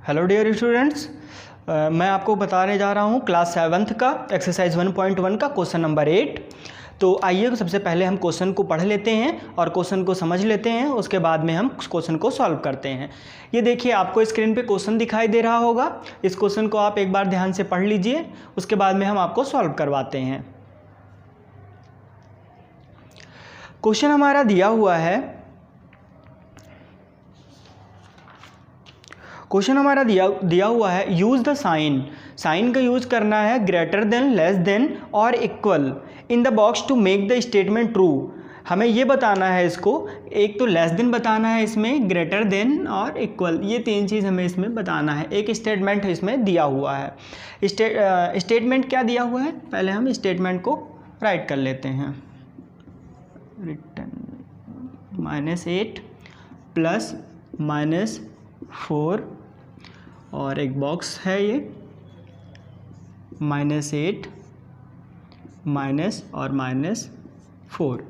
Hello dear students, मैं आपको बताने जा रहा हूँ क्लास 7th का एक्सरसाइज 1.1 का क्वेश्चन नंबर 8। तो आइए सबसे पहले हम क्वेश्चन को पढ़ लेते हैं और क्वेश्चन को समझ लेते हैं, उसके बाद में हम क्वेश्चन को सॉल्व करते हैं। ये देखिए, आपको स्क्रीन पे क्वेश्चन दिखाई दे रहा होगा। इस क्वेश्चन को आप एक बार ध्यान से पढ़ लीजिए, उसके बाद में हम आपको सॉल्व करवाते हैं। क्वेश्चन हमारा दिया हुआ है, यूज़ द साइन का यूज़ करना है ग्रेटर देन, लेस देन और equal in the box to make the statement true. हमें ये बताना है, इसको एक तो लेस देन बताना है, इसमें ग्रेटर देन और इक्वल, ये तीन चीज़ हमें इसमें बताना है। एक स्टेटमेंट इसमें दिया हुआ है। स्टेटमेंट क्या दिया हुआ है, पहले हम स्टेटमेंट को राइट कर लेते हैं। रिटर्न -8 प्लस -4 और एक बॉक्स है ये -8 माइनस और -4।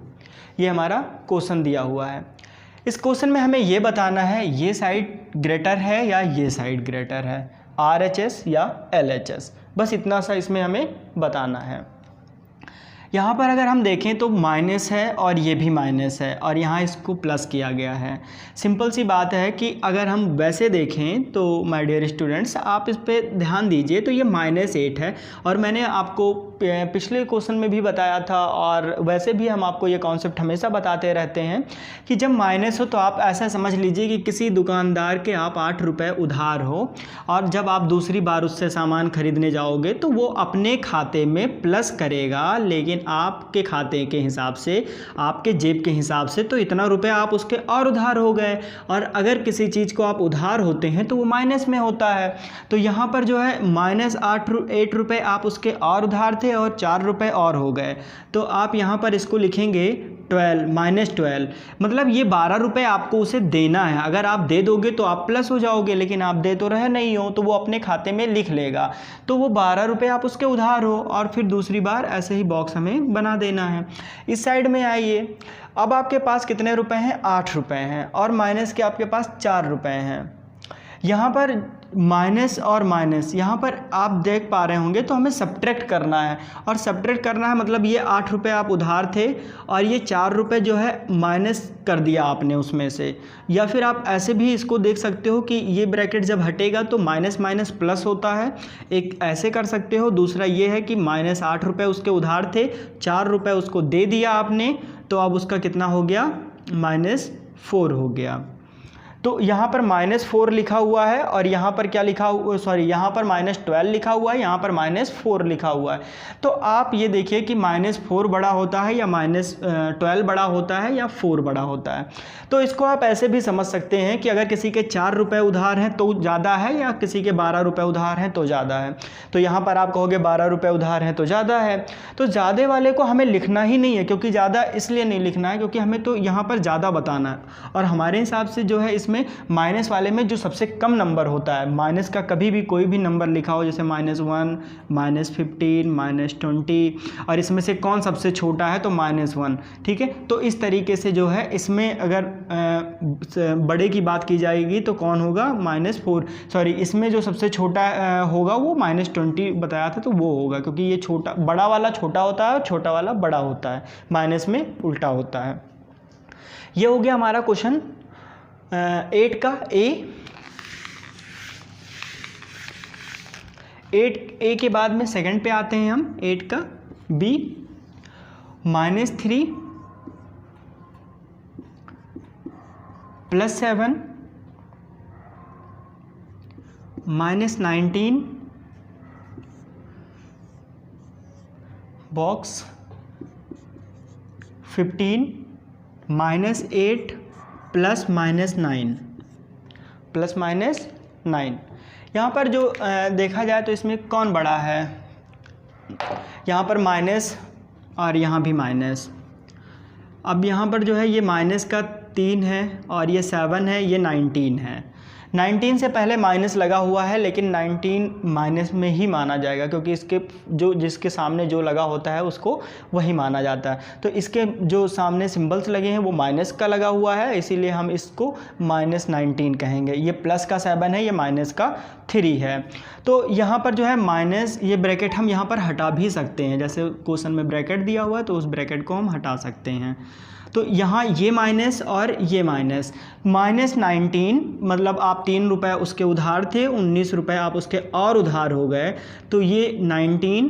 ये हमारा क्वेश्चन दिया हुआ है। इस क्वेश्चन में हमें ये बताना है ये साइड ग्रेटर है या ये साइड ग्रेटर है, RHS या LHS, बस इतना सा इसमें हमें बताना है। यहाँ पर अगर हम देखें तो माइनस है और ये भी माइनस है और यहाँ इसको प्लस किया गया है। सिंपल सी बात है कि अगर हम वैसे देखें तो माय डियर स्टूडेंट्स, आप इस पे ध्यान दीजिए, तो ये -8 है और मैंने आपको पिछले क्वेश्चन में भी बताया था और वैसे भी हम आपको ये कॉन्सेप्ट हमेशा बताते रहते हैं कि जब माइनस हो तो आप ऐसा समझ लीजिए कि किसी दुकानदार के आप 8 रुपये उधार हो और जब आप दूसरी बार उससे सामान खरीदने जाओगे तो वो अपने खाते में प्लस करेगा, लेकिन आपके खाते के हिसाब से, आपके जेब के हिसाब से तो इतना रुपए आप उसके और उधार हो गए। और अगर किसी चीज़ को आप उधार होते हैं तो वो माइनस में होता है। तो यहाँ पर जो है -8 रुपये आप उसके और उधार थे और 4 रुपये और हो गए। तो आप यहाँ पर इसको लिखेंगे 12 मतलब ये 12 रुपये आपको उसे देना है। अगर आप दे दोगे तो आप प्लस हो जाओगे, लेकिन आप दे तो रहे नहीं हो तो वो अपने खाते में लिख लेगा। तो वो 12 रुपये आप उसके उधार हो और फिर दूसरी बार ऐसे ही बॉक्स हमें बना देना है। इस साइड में आइए, अब आपके पास कितने रुपए हैं, 8 रुपये हैं और माइनस के आपके पास 4 रुपये हैं। यहाँ पर माइनस और माइनस, यहाँ पर आप देख पा रहे होंगे, तो हमें सब्ट्रैक्ट करना है और सब्ट्रैक्ट करना है मतलब ये 8 रुपये आप उधार थे और ये 4 रुपये जो है माइनस कर दिया आपने उसमें से। या फिर आप ऐसे भी इसको देख सकते हो कि ये ब्रैकेट जब हटेगा तो माइनस माइनस प्लस होता है, एक ऐसे कर सकते हो। दूसरा ये है कि -8 रुपये उसके उधार थे, 4 रुपये उसको दे दिया आपने, तो अब उसका कितना हो गया, -4 हो गया। तो यहाँ पर -4 लिखा हुआ है और यहाँ पर क्या लिखा हुआ, सॉरी, यहाँ पर -12 लिखा हुआ है, यहाँ पर -4 लिखा हुआ है। तो आप ये देखिए कि -4 बड़ा होता है या -12 बड़ा होता है या 4 बड़ा होता है। तो इसको आप ऐसे भी समझ सकते हैं कि अगर किसी के 4 रुपये उधार हैं तो ज़्यादा है या किसी के 12 रुपये उधार हैं तो ज़्यादा है। तो यहाँ पर आप कहोगे 12 रुपये उधार हैं तो ज़्यादा है। तो ज़्यादा वाले को हमें लिखना ही नहीं है, क्योंकि ज़्यादा इसलिए नहीं लिखना है क्योंकि हमें तो यहाँ पर ज़्यादा बताना है। और हमारे हिसाब से जो है इसमें माइनस वाले में जो सबसे कम नंबर होता है, माइनस का कभी भी कोई भी नंबर लिखा हो, जैसे -1, -15, -20, और इसमें से कौन सबसे छोटा है तो -1, ठीक है। तो इस तरीके से जो है इसमें अगर बड़े की बात की जाएगी तो कौन होगा, -4, सॉरी, इसमें जो सबसे छोटा होगा वो -20 बताया था तो वो होगा, क्योंकि ये छोटा, बड़ा वाला छोटा होता है और छोटा वाला बड़ा होता है, माइनस में उल्टा होता है। ये हो गया हमारा क्वेश्चन 8 का ए के बाद में सेकंड पे आते हैं हम, 8 का B, -3 +7 -19 बॉक्स 15 -8 +-9 यहाँ पर जो देखा जाए तो इसमें कौन बड़ा है, यहाँ पर माइनस और यहाँ भी माइनस। अब यहाँ पर जो है ये माइनस का 3 है और ये 7 है, ये 19 है। 19 से पहले माइनस लगा हुआ है, लेकिन 19 माइनस में ही माना जाएगा क्योंकि इसके जो जिसके सामने जो लगा होता है उसको वही माना जाता है। तो इसके जो सामने सिंबल्स लगे हैं वो माइनस का लगा हुआ है, इसीलिए हम इसको -19 कहेंगे। ये प्लस का 7 है, ये माइनस का 3 है। तो यहाँ पर जो है माइनस, ये ब्रैकेट हम यहाँ पर हटा भी सकते हैं, जैसे क्वेश्चन में ब्रैकेट दिया हुआ है तो उस ब्रैकेट को हम हटा सकते हैं। तो यहाँ ये माइनस और ये माइनस, -19 मतलब आप 3 रुपये उसके उधार थे, 19 रुपये आप उसके और उधार हो गए, तो ये 19,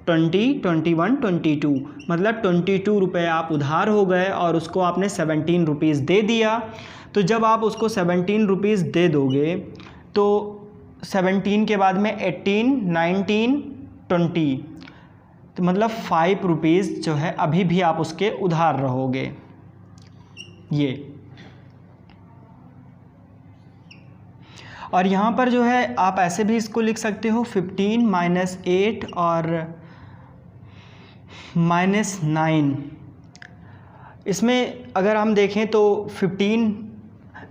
20, 21, 22 मतलब 22 रुपये आप उधार हो गए और उसको आपने 17 रुपीज़ दे दिया। तो जब आप उसको 17 रुपीज़ दे दोगे तो 17 के बाद में 18, 19, 20 तो मतलब 5 रुपीज़ जो है अभी भी आप उसके उधार रहोगे। ये और यहाँ पर जो है आप ऐसे भी इसको लिख सकते हो 15 - 8 और -9। इसमें अगर हम देखें तो 15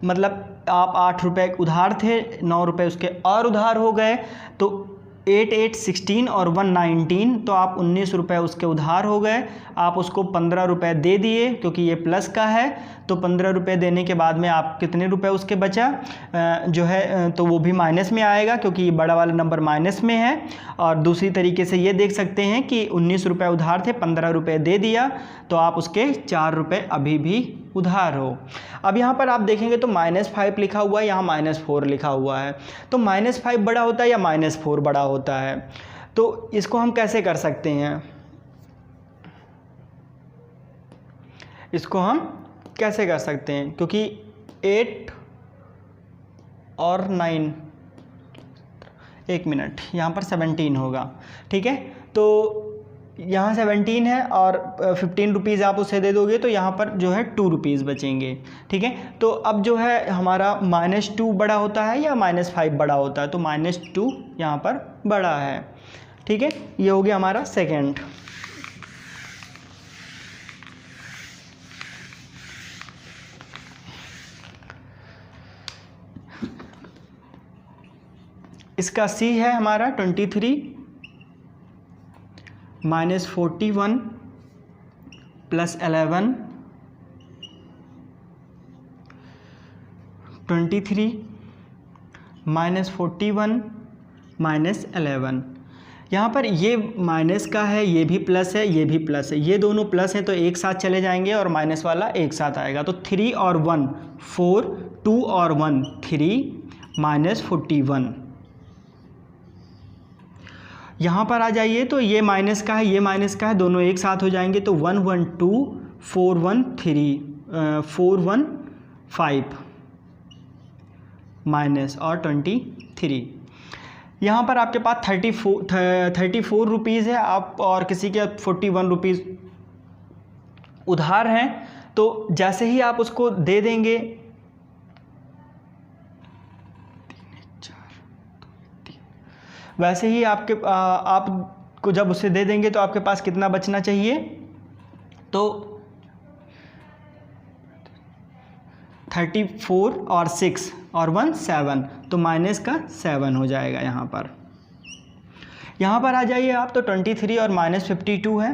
मतलब आप 8 रुपये उधार थे, 9 रुपये उसके और उधार हो गए, तो 8, 8, 16 और 119 तो आप 19 रुपये उसके उधार हो गए। आप उसको 15 रुपये दे दिए क्योंकि ये प्लस का है, तो 15 रुपये देने के बाद में आप कितने रुपये उसके बचा जो है, तो वो भी माइनस में आएगा क्योंकि ये बड़ा वाला नंबर माइनस में है। और दूसरी तरीके से ये देख सकते हैं कि 19 रुपये उधार थे, 15 रुपये दे दिया तो आप उसके 4 रुपये अभी भी उधार हो। अब यहाँ पर आप देखेंगे तो -5 लिखा हुआ है, यहाँ -4 लिखा हुआ है, तो -5 बड़ा होता है या -4 बड़ा होता है? तो इसको हम कैसे कर सकते हैं, इसको हम कैसे कर सकते हैं, क्योंकि 8 और 9, एक मिनट, यहाँ पर 17 होगा, ठीक है। तो यहाँ 17 है और 15 रुपीज़ आप उसे दे दोगे तो यहाँ पर जो है 2 रुपीज़ बचेंगे, ठीक है। तो अब जो है हमारा -2 बड़ा होता है या -5 बड़ा होता है, तो -2 यहाँ पर बड़ा है, ठीक है। ये हो गया हमारा सेकंड। इसका सी है हमारा 23 -41 + 11, 23 -41 - 11। यहाँ पर ये माइनस का है, ये भी प्लस है, ये भी प्लस है, ये दोनों प्लस हैं तो एक साथ चले जाएंगे और माइनस वाला एक साथ आएगा। तो 3 और 1 4, 2 और 1 3 -41। यहाँ पर आ जाइए तो ये माइनस का है, ये माइनस का है, दोनों एक साथ हो जाएंगे तो 1 1 2 4 1 3 4 1 5 माइनस और 23। यहाँ पर आपके पास 34 रुपीज़ है, आप और किसी के 41 रुपीज़ उधार हैं, तो जैसे ही आप उसको दे देंगे, वैसे ही आपको जब उसे दे देंगे तो आपके पास कितना बचना चाहिए, तो 34 और 6 और 1 7, तो माइनस का 7 हो जाएगा। यहाँ पर आ जाइए आप, तो 23 और -52 है,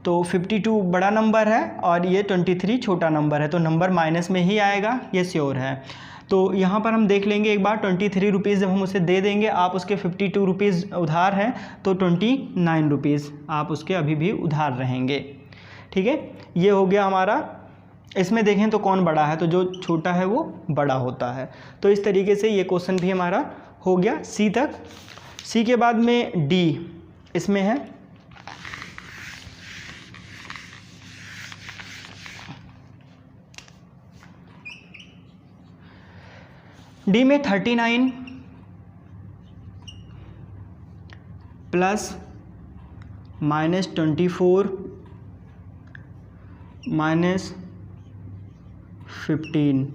तो 52 बड़ा नंबर है और ये 23 छोटा नंबर है, तो नंबर माइनस में ही आएगा, ये श्योर है। तो यहाँ पर हम देख लेंगे एक बार, 23 रुपीज़ जब हम उसे दे देंगे, आप उसके 52 रुपीज़ उधार हैं, तो 29 रुपीज़ आप उसके अभी भी उधार रहेंगे, ठीक है। ये हो गया हमारा। इसमें देखें तो कौन बड़ा है, तो जो छोटा है वो बड़ा होता है। तो इस तरीके से ये क्वेश्चन भी हमारा हो गया सी तक। सी के बाद में डी इसमें है, डी में 39 प्लस -24 -15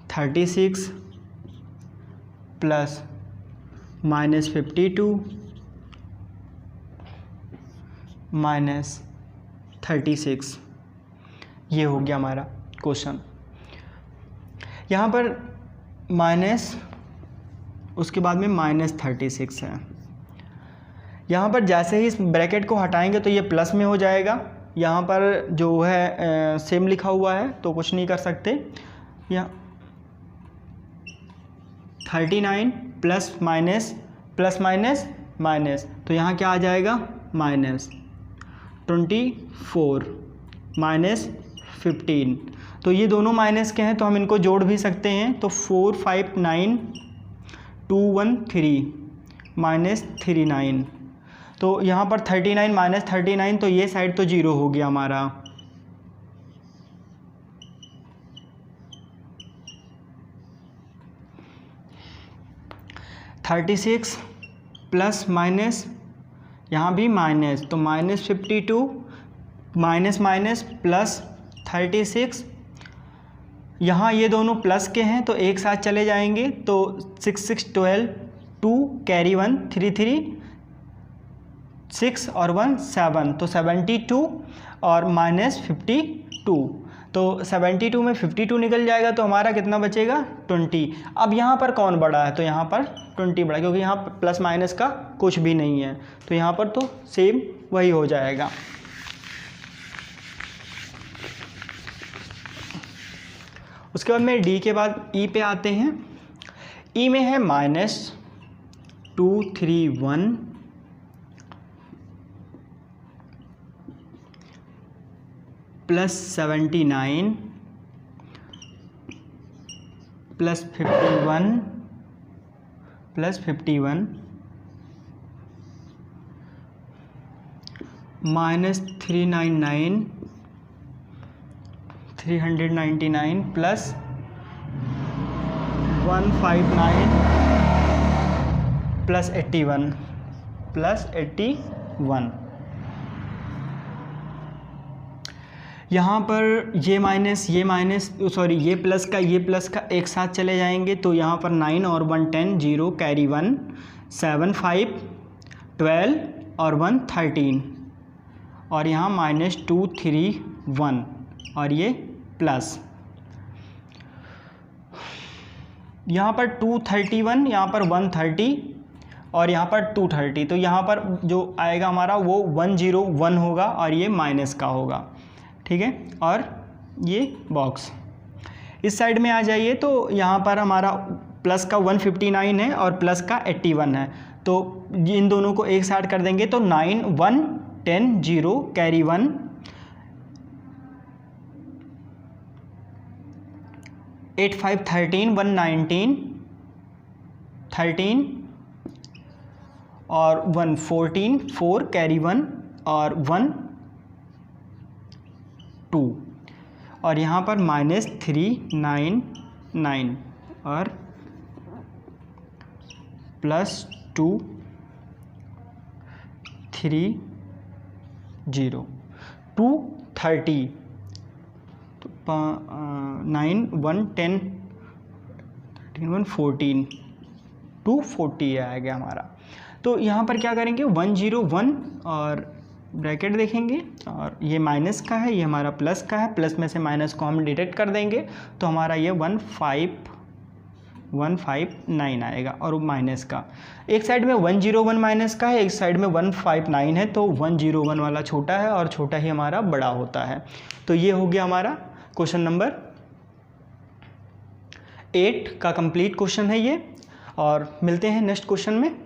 36 प्लस -52 -36। ये हो गया हमारा क्वेश्चन। यहाँ पर माइनस, उसके बाद में -36 है। यहाँ पर जैसे ही इस ब्रैकेट को हटाएंगे तो ये प्लस में हो जाएगा। यहाँ पर जो है सेम लिखा हुआ है तो कुछ नहीं कर सकते। यहाँ 39 plus minus plus minus minus, तो यहाँ क्या आ जाएगा -24 -15। तो ये दोनों माइनस के हैं तो हम इनको जोड़ भी सकते हैं। तो 459 -39, तो यहाँ पर 39 -39, तो ये साइड तो 0 हो गया हमारा। (36) प्लस माइनस, यहाँ भी माइनस, तो -52 माइनस माइनस प्लस 36। यहाँ ये दोनों प्लस के हैं तो एक साथ चले जाएंगे, तो 6 6 12, 2 कैरी 1 3 3, 6 और 1 7, तो 72 और -52, तो 72 में 52 निकल जाएगा तो हमारा कितना बचेगा 20। अब यहाँ पर कौन बड़ा है, तो यहाँ पर 20 बड़ा, क्योंकि यहाँ प्लस माइनस का कुछ भी नहीं है, तो यहाँ पर तो सेम वही हो जाएगा। उसके बाद में डी के बाद ई पे आते हैं। ई में है -231 plus 79 plus 51 plus 51 -399 plus 159 plus 81 यहाँ पर ये प्लस का एक साथ चले जाएंगे, तो यहाँ पर 9 और 1 10, 0 कैरी 1 7 5 12 और 1 13, और यहाँ -231 और ये प्लस, यहाँ पर 231, यहाँ पर 130 और यहाँ पर 230, तो यहाँ पर जो आएगा हमारा वो 101 होगा और ये माइनस का होगा, ठीक है। और ये बॉक्स इस साइड में आ जाइए, तो यहाँ पर हमारा प्लस का 159 है और प्लस का 81 है, तो इन दोनों को एक साथ कर देंगे तो 9 1 10 0 कैरी 1 8 5 13 1 19 13 और 1 14 4 कैरी 1 और 1 2, और यहाँ पर -399 और +2 3 0 230, तो 9 1 10 13 1 14 240 आ गया हमारा। तो यहाँ पर क्या करेंगे 101 और ब्रैकेट देखेंगे, और ये माइनस का है, ये हमारा प्लस का है, प्लस में से माइनस को हम डिडक्ट कर देंगे तो हमारा ये 15159 आएगा, और माइनस का एक साइड में 101 माइनस का है, एक साइड में 159 है, तो 101 वाला छोटा है और छोटा ही हमारा बड़ा होता है। तो ये हो गया हमारा क्वेश्चन नंबर 8 का कंप्लीट क्वेश्चन है ये, और मिलते हैं नेक्स्ट क्वेश्चन में।